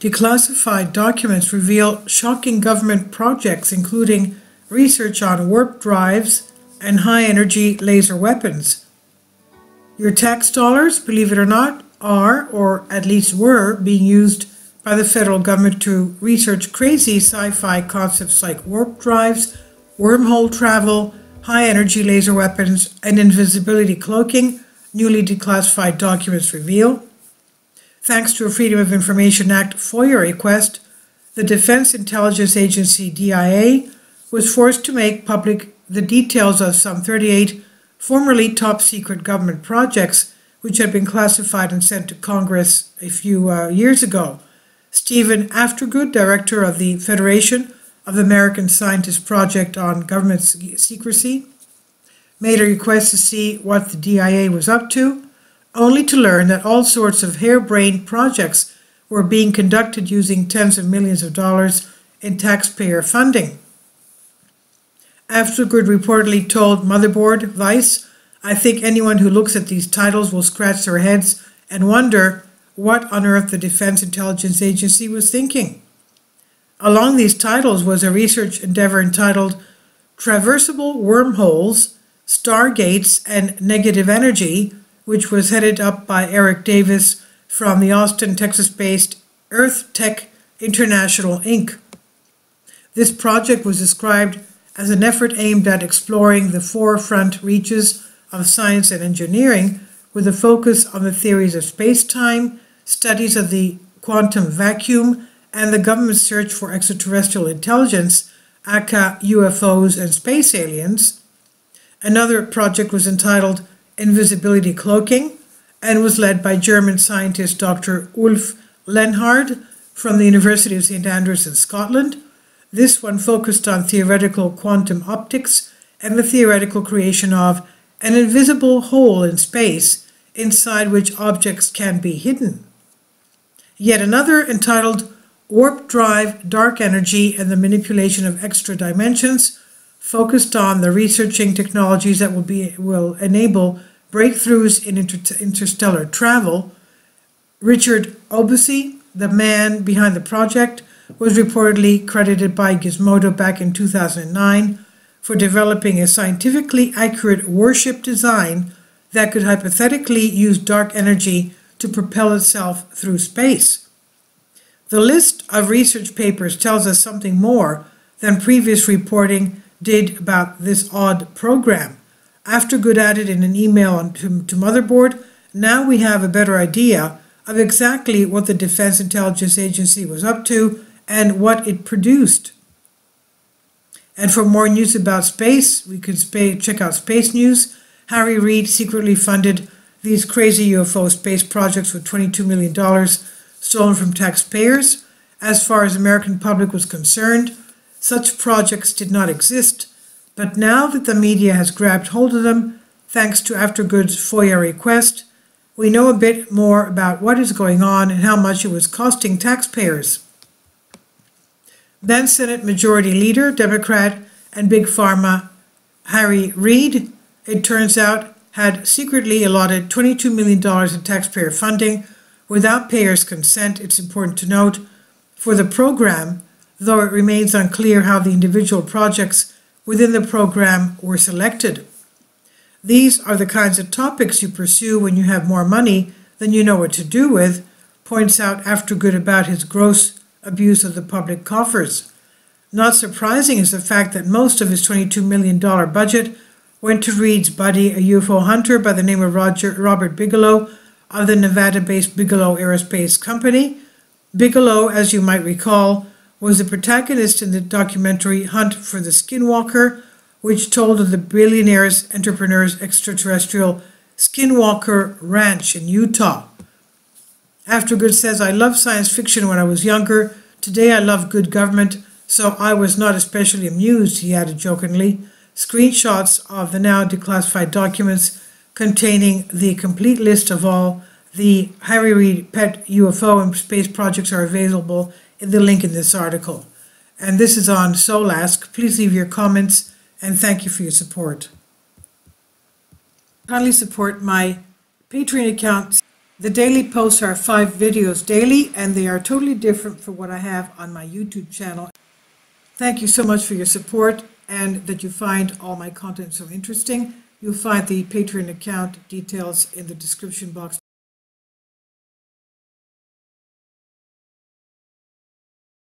Declassified documents reveal shocking government projects, including research on warp drives and high-energy laser weapons. Your tax dollars, believe it or not, are, or at least were, being used by the federal government to research crazy sci-fi concepts like warp drives, wormhole travel, high-energy laser weapons, and invisibility cloaking, newly declassified documents reveal. Thanks to a Freedom of Information Act FOIA request, the Defense Intelligence Agency DIA was forced to make public the details of some 38 formerly top-secret government projects which had been classified and sent to Congress a few years ago. Stephen Aftergood, director of the Federation of American Scientists Project on Government Secrecy, made a request to see what the DIA was up to, only to learn that all sorts of harebrained projects were being conducted using tens of millions of dollars in taxpayer funding. Aftergood reportedly told Motherboard Vice, "I think anyone who looks at these titles will scratch their heads and wonder what on earth the Defense Intelligence Agency was thinking." Along these titles was a research endeavor entitled Traversable Wormholes, Stargates, and Negative Energy, which was headed up by Eric Davis from the Austin, Texas-based Earth Tech International, Inc. This project was described as an effort aimed at exploring the forefront reaches of science and engineering with a focus on the theories of space-time, studies of the quantum vacuum, and the government's search for extraterrestrial intelligence, aka UFOs and space aliens. Another project was entitled Invisibility Cloaking and was led by German scientist Dr. Ulf Lenhard from the University of St. Andrews in Scotland. This one focused on theoretical quantum optics and the theoretical creation of an invisible hole in space inside which objects can be hidden. Yet another entitled Warp Drive, Dark Energy, and the Manipulation of Extra Dimensions focused on the researching technologies that will enable breakthroughs in interstellar travel. Richard Obese, the man behind the project, was reportedly credited by Gizmodo back in 2009 for developing a scientifically accurate warship design that could hypothetically use dark energy to propel itself through space. The list of research papers tells us something more than previous reporting did about this odd program. Aftergood added in an email to Motherboard, "Now we have a better idea of exactly what the Defense Intelligence Agency was up to and what it produced." And for more news about space, we could check out Space News. Harry Reid secretly funded these crazy UFO space projects with $22 million stolen from taxpayers. As far as the American public was concerned, such projects did not exist, but now that the media has grabbed hold of them, thanks to Aftergood's FOIA request, we know a bit more about what is going on and how much it was costing taxpayers. Then Senate Majority Leader, Democrat, and Big Pharma Harry Reid, it turns out, had secretly allotted $22 million in taxpayer funding without payers' consent, it's important to note, for the program, though it remains unclear how the individual projects within the program were selected. These are the kinds of topics you pursue when you have more money than you know what to do with, points out Aftergood about his gross abuse of the public coffers. Not surprising is the fact that most of his $22 million budget went to Reid's buddy, a UFO hunter by the name of Robert Bigelow of the Nevada-based Bigelow Aerospace Company. Bigelow, as you might recall, was the protagonist in the documentary Hunt for the Skinwalker, which told of the billionaire's entrepreneur's extraterrestrial Skinwalker Ranch in Utah. Aftergood says, "I loved science fiction when I was younger. Today I love good government, so I was not especially amused," he added jokingly. Screenshots of the now declassified documents containing the complete list of all the Harry Reid pet UFO and space projects are available in the link in this article. And this is on Solask. Please leave your comments and thank you for your support. Kindly support my Patreon account The daily posts are 5 videos daily, and they are totally different from what I have on my YouTube channel. Thank you so much for your support and that you find all my content so interesting. You'll find the Patreon account details in the description box